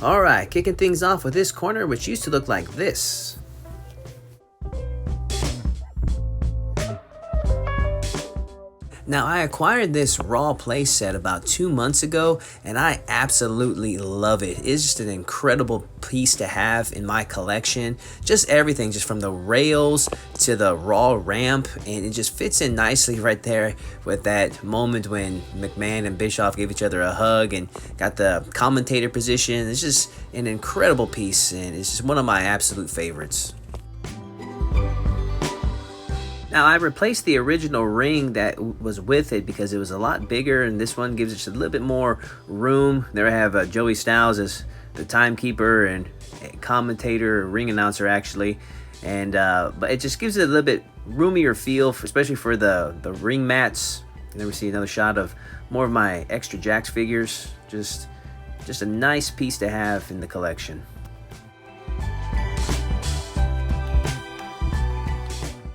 Alright, kicking things off with this corner, which used to look like this. Now, I acquired this Raw playset about 2 months ago, and I absolutely love it. It's just an incredible piece to have in my collection. Just everything, just from the rails to the Raw ramp, and it just fits in nicely right there with that moment when McMahon and Bischoff gave each other a hug and got the commentator position. It's just an incredible piece, and it's just one of my absolute favorites. Now, I replaced the original ring that was with it because it was a lot bigger, and this one gives us a little bit more room. There I have Joey Styles as the timekeeper and commentator, ring announcer actually, and but it just gives it a little bit roomier feel, especially for the ring mats. And then we see another shot of more of my extra Jakks figures. Just a nice piece to have in the collection.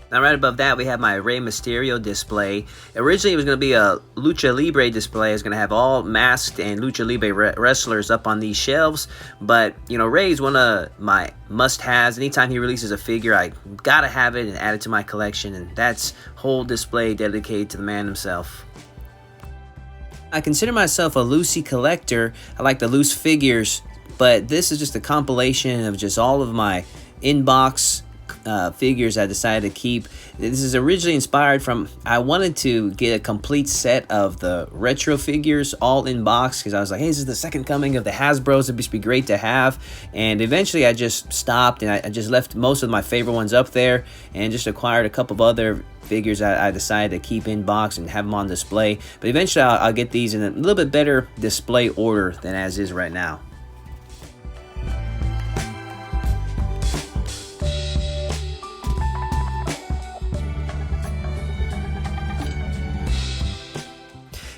Now, right above that, we have my Rey Mysterio display. Originally, it was going to be a Lucha Libre display. It's going to have all masked and Lucha Libre wrestlers up on these shelves. But, you know, Rey's one of my must-haves. Anytime he releases a figure, I got to have it and add it to my collection. And that's whole display dedicated to the man himself. I consider myself a loosey collector. I like the loose figures. But this is just a compilation of just all of my inbox figures I decided to keep. This is originally inspired from, I wanted to get a complete set of the retro figures all in box because I was like, hey, this is the second coming of the Hasbros. It'd just be great to have. And eventually I just stopped and I just left most of my favorite ones up there and just acquired a couple of other figures I decided to keep in box and have them on display. But eventually I'll get these in a little bit better display order than as is right now.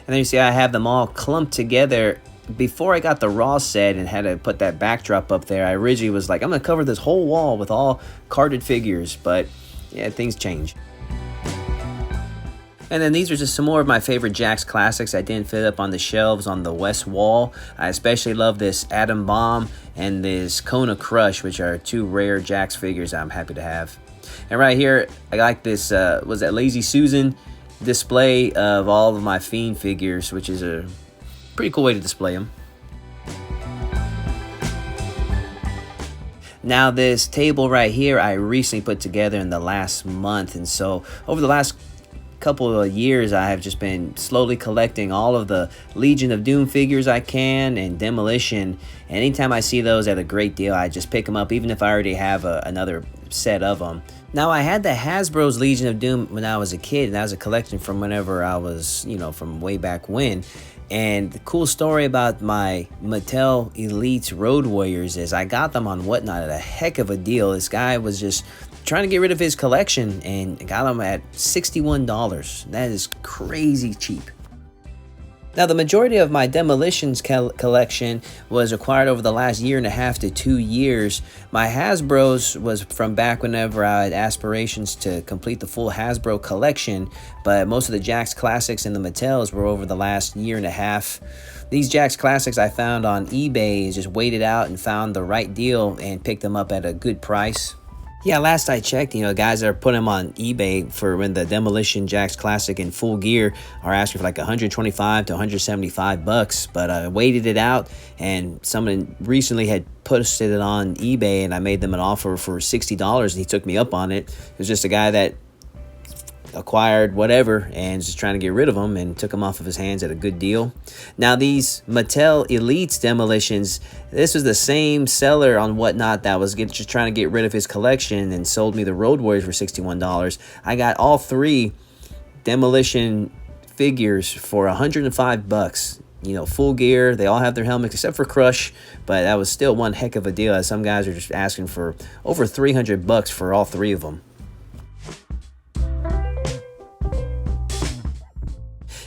And then you see I have them all clumped together. Before I got the Raw set and had to put that backdrop up there, I originally was like, I'm going to cover this whole wall with all carded figures. But yeah, things change. And then these are just some more of my favorite Jakks classics I didn't fit up on the shelves on the west wall. I especially love this Atom Bomb and this Kona Crush, which are two rare Jakks figures I'm happy to have. And right here, I like this, was that Lazy Susan display of all of my Fiend figures, which is a pretty cool way to display them. Now, this table right here I recently put together in the last month, and so over the last couple of years I have just been slowly collecting all of the Legion of Doom figures I can and Demolition. And anytime I see those at a great deal, I just pick them up, even if I already have another set of them. Now, I had the Hasbro's Legion of Doom when I was a kid, and that was a collection from whenever I was, you know, from way back when. And the cool story about my Mattel Elite Road Warriors is I got them on Whatnot at a heck of a deal. This guy was just trying to get rid of his collection and got them at $61. That is crazy cheap. Now, the majority of my Demolitions collection was acquired over the last 1.5 to 2 years. My Hasbro's was from back whenever I had aspirations to complete the full Hasbro collection, but most of the Jakks Classics and the Mattels were over the last 1.5 years. These Jakks Classics I found on eBay, just waited out and found the right deal and picked them up at a good price. Yeah, last I checked, you know, guys that are putting them on eBay for when the Demolition Jakks Classic in full gear are asking for like $125 to $175. But I waited it out, and someone recently had posted it on eBay, and I made them an offer for $60, and he took me up on it. It was just a guy that acquired whatever and just trying to get rid of them and took them off of his hands at a good deal. Now, these Mattel Elites Demolitions, this was the same seller on Whatnot that was just trying to get rid of his collection and sold me the Road Warriors for $61. I got all three Demolition figures for $105. You know, full gear. They all have their helmets except for Crush, but that was still one heck of a deal, as some guys are just asking for over $300 for all three of them.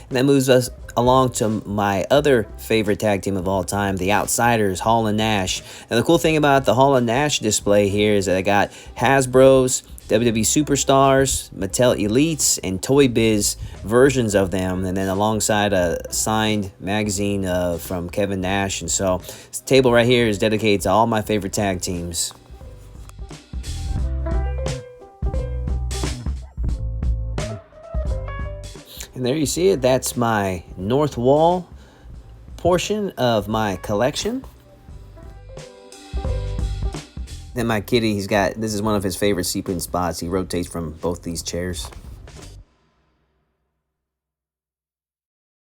And that moves us along to my other favorite tag team of all time, the Outsiders, Hall and Nash. And the cool thing about the Hall and Nash display here is that I got Hasbro's, WWE Superstars, Mattel Elites, and Toy Biz versions of them, and then alongside a signed magazine from Kevin Nash. And so this table right here is dedicated to all my favorite tag teams. And there you see it. That's my north wall portion of my collection. Then my kitty, this is one of his favorite sequin spots. He rotates from both these chairs.